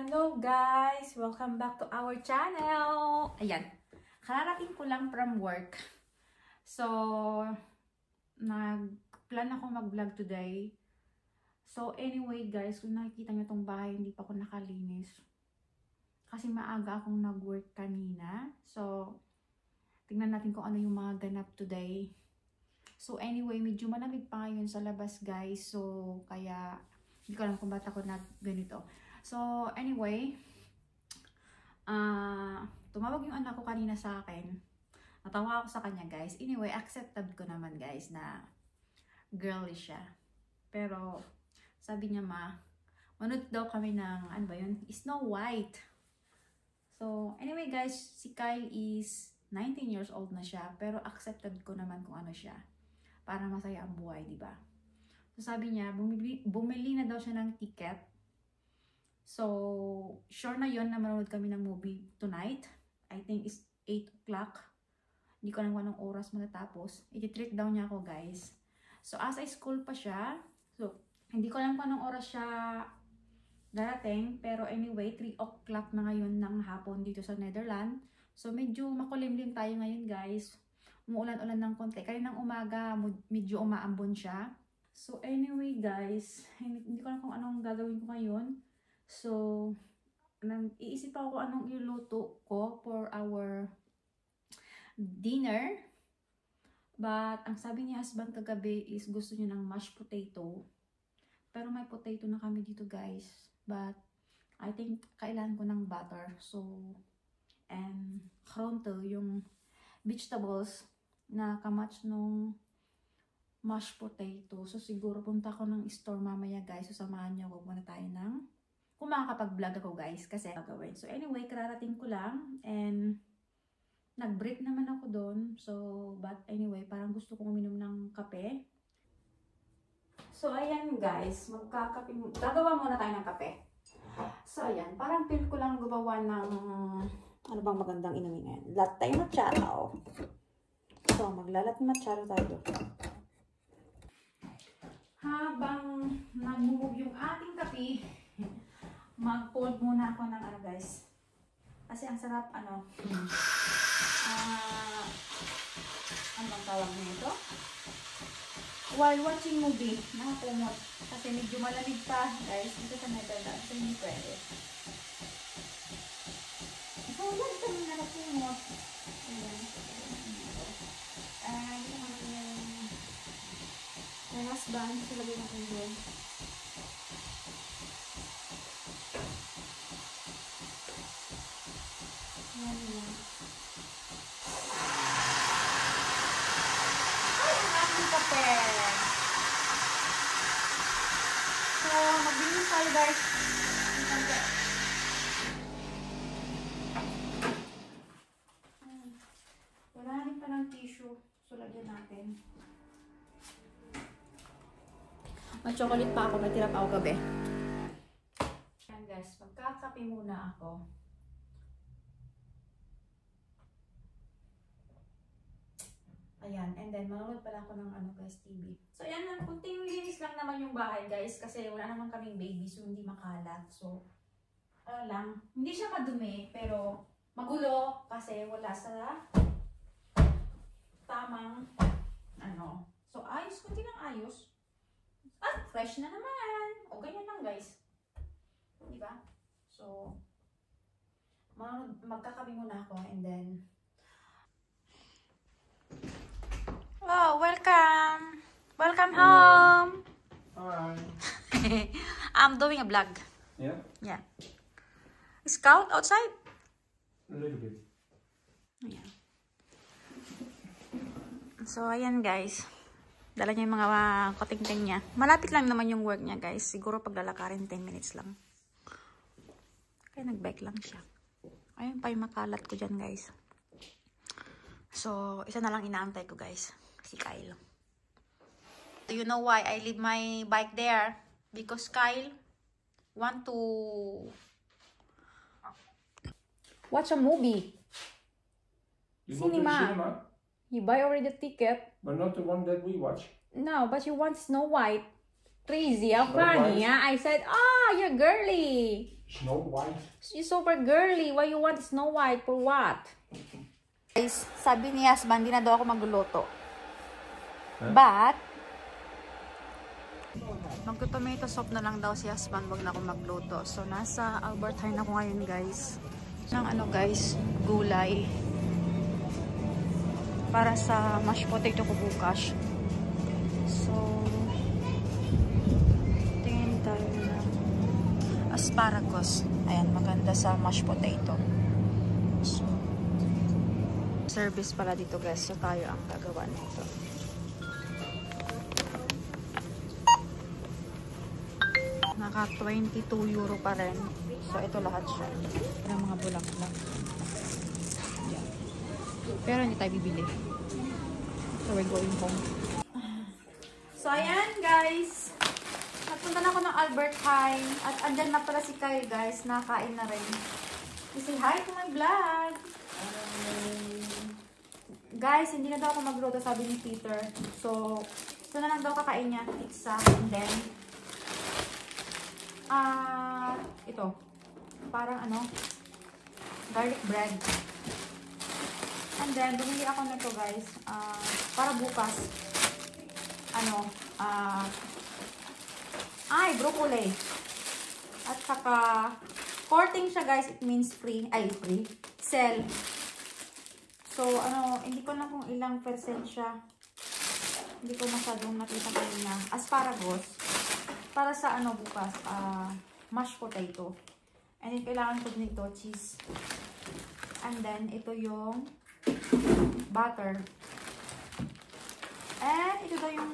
Hello guys! Welcome back to our channel! Ayan, kararating ko lang from work. So, nag-plan ako mag-vlog today. So, anyway guys, kung nakikita nyo tong bahay, hindi pa ako nakalinis. Kasi maaga akong nag-work kanina. So, tingnan natin kung ano yung mga ganap today. So, anyway, medyo malamig pa ngayon sa labas guys. So, kaya, hindi ko alam kung ba't ako nag-ganito. So, anyway, tumawag yung anak ko kanina sa akin. Natawa ako sa kanya, guys. Anyway, accepted ko naman, guys, na girly siya. Pero, sabi niya, manood daw kami ng, ano ba yun? Snow White. So, anyway, guys, si Kyle is 19 years old na siya. Pero, accepted ko naman kung ano siya. Para masaya ang buhay, di ba? So, sabi niya, bumili na daw siya ng ticket. So, sure na yun na manonood kami ng movie tonight. I think it's 8 o'clock. Hindi ko alam kung anong oras matatapos. I-treat daw niya ako, guys. So, as I school pa siya, so, hindi ko alam kung anong oras siya darating. Pero anyway, 3 o'clock na ngayon ng hapon dito sa Netherlands. So, medyo makulimlim tayo ngayon, guys. Umuulan-ulan ng konti. Kaninang umaga, medyo umaambon siya. So, anyway, guys, hindi ko alam kung anong gagawin ko ngayon. So, iisip ako anong iluto ko for our dinner. But, ang sabi ni husband kagabi is gusto niya ng mashed potato. Pero may potato na kami dito, guys. But, I think kailangan ko ng butter. So, and kronte, yung vegetables na kamatch nung mashed potato. So, siguro punta ko ng store mamaya, guys. So, samahan niyo. Huwag muna tayo ng kung makakapag-vlog ako, guys, kasi gagawin. So, anyway, kararating ko lang. And, nag-break naman ako doon. So, but anyway, parang gusto kong uminom ng kape. So, ayan, guys. Gagawa muna tayo ng kape. So, ayan. Parang feel ko lang gumawa ng ano bang magandang inumin ngayon? Latte macchiato. So, maglalat macchiato tayo. Habang nagmumog yung ating kape, mag-fold muna ako ng ano, guys. Kasi ang sarap, ano bang tawag nito? While watching movie, nakakumot. Kasi medyo malamig pa, guys. Dito sa Netherlands, so hindi pwede. So, yan ito yung nakakumot. Ayan. Dito naman yung husband. So, lagay natin doon. So, magbigay tayo, guys. Wala rin pa ng tissue. So, lagyan natin. Mag-chocolate pa ako. May tirap ako gabi. Ayan, guys. Magkakape muna ako. Ayan, and then manonood pala ako ng ano, guys, TV. So, ayan, kunting linis lang naman yung bahay, guys, kasi wala naman kaming baby, so hindi makalat. So, ano lang, hindi siya madumi, pero magulo kasi wala sa tamang, ano. So, ayos, kunti lang ayos. Ah, fresh na naman. O, ganyan lang, guys. Diba? So, magkakabi muna ako, and then, oh, welcome! Welcome home! Hi! I'm doing a vlog. Yeah? Yeah. Is cold outside? A little bit. Yeah. So, ayan guys. Dala niya yung mga koting-ting niya. Malapit lang naman yung work niya, guys. Siguro paglalakarin 10 minutes lang. Kaya nag-bike lang siya. Ayun pa yung makalat ko dyan, guys. So, isa na lang inaantay ko, guys. Si Kyle. Do you know why I leave my bike there? Because Kyle want to watch a movie. You Cinema. go to cinema? You buy already the ticket. But not the one that we watch. No, but you want Snow White. Crazy, how Snow funny, White. huh? I said, oh, you're girly. Snow White. You're super girly. Why you want Snow White? For what? Guys, sabi ni husband, di na daw ako magluluto. Huh? But, magto-tomato soup na lang daw si husband, wag na ako magluto. So, nasa Albert Heijn ako ngayon, guys. Ng ano, guys, gulay. Para sa mashed potato ko bukas. So, tingin tayo na asparagus. Ayan, maganda sa mashed potato. So, service pala dito, guys. So, tayo ang gagawa nito. Naka 22 euro pa rin. So, ito lahat siya. Ng mga bulaklak. Yan. Pero hindi tayo bibili. So, we're going home. So, ayan, guys. Nagpunta na ako ng Albert Heijn. At andyan na pala si Kyle, guys. Nakain na rin. Say hi to my vlog. Guys, hindi na daw ako magluto, sabi ni Peter. So, ito na lang daw kakain niya. Pizza. And then, ito. Parang ano, garlic bread. And then, bumili ako nito, guys. Para bukas. Ano, broccoli. At saka, courting siya, guys. It means free. Ay, free. Sell. So, ano, hindi ko na kung ilang percent siya. Hindi ko masyadong nakita kanina. Asparagus. Para sa ano bukas, mashed potato. And then, kailangan ko nito, cheese. And then, ito yung butter. And, ito daw yung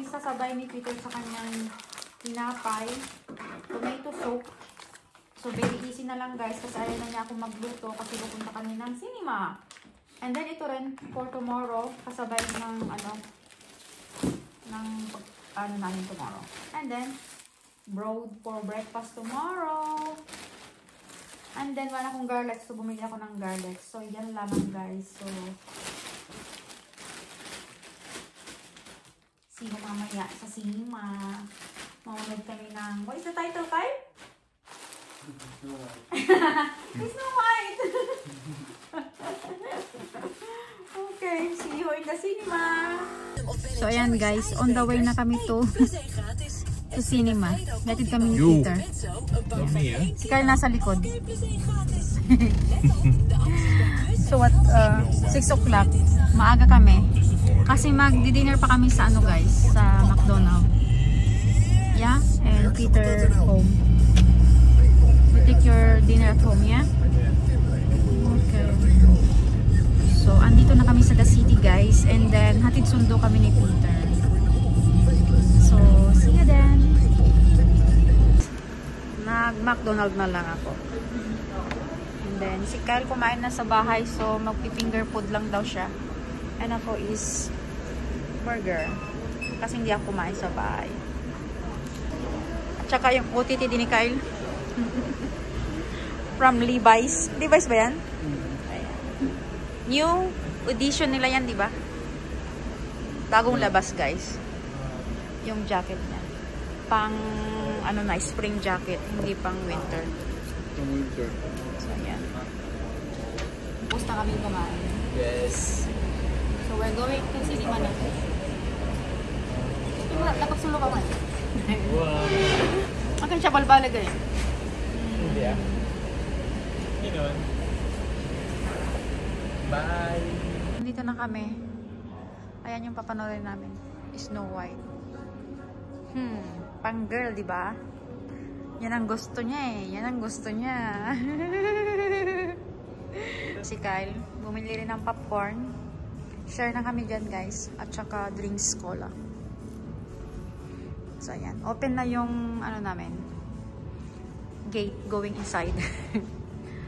isasabay ni Peter sa kanyang tinapay. Tomato soup. So, very easy na lang, guys. Kasi ayaw na niya akong magluto kasi pupunta kami ng cinema. And then, ito rin for tomorrow. Kasabay ng, namin tomorrow. And then, broad for breakfast tomorrow. And then, wala akong garlic. So, bumili ako ng garlic. So, yan lamang, guys. So, see you mamaya sa cinema. Mawalad kami ng, what is the title, Kyle? It's Snow White. Okay, see you in the cinema. So, ayan guys, on the way na kami to cinema. Gatid kami ni Peter. Si Kyle nasa likod. So, what, 6 o'clock, maaga kami. Kasi magdi-dinner pa kami sa ano guys, sa McDonald's. Yeah, and Peter home. Take your dinner at home, yeah? Okay. So, andito na kami sa the city, guys. And then, hatid sundo kami ni Peter. So, see you then. Nag-McDonald's na lang ako. And then, si Kyle kumain na sa bahay. So, magpi-finger food lang daw siya. And ako is burger. Kasi hindi ako kumain sa bahay. At saka yung OTT din ni Kyle. From Levi's. Levi's ba yan? Ayan. New edition nila yan, di ba? Bagong labas, guys. Yung jacket niya. Pang, ano na, spring jacket. Hindi pang winter. Pang winter. So, ayan. Tapos na kami kumain. Yes. So, we're going to cinema na. Dapat sulok ako eh. Wow. Akan siya balbalag eh. Yeah. Yun. Bye. Dito na kami. Ayan yung papanorin namin. Snow White. Pang girl, di ba? Yan ang gusto niya eh. Yan ang gusto niya. Si Kyle, bumili rin ng popcorn. Share na kami dyan, guys. At saka drinks cola. So, ayan. Open na yung, ano namin, gate going inside.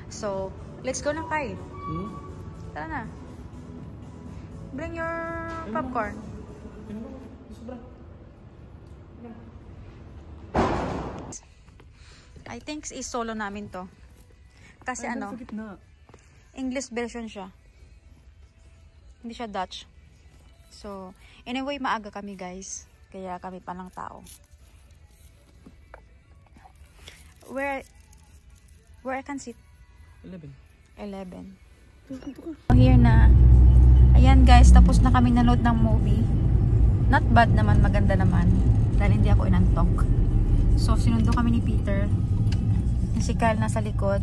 So, let's go na, Kyle. Tara na. Bring your popcorn. I think is solo namin to. Kasi ano, English version siya. Hindi siya Dutch. So, anyway, maaga kami guys. Kaya kami pa ng tao. Where I can sit? 11. 11. Here na. Ayan guys, tapos na kami nanood ng movie. Not bad naman, maganda naman. Dahil hindi ako inantok. So, sinundo kami ni Peter. Si Kyle nasa likod.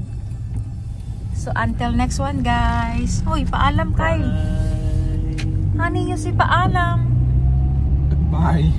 So, until next one guys. Hoy, paalam Kyle. Bye. Honey, you si paalam. Bye.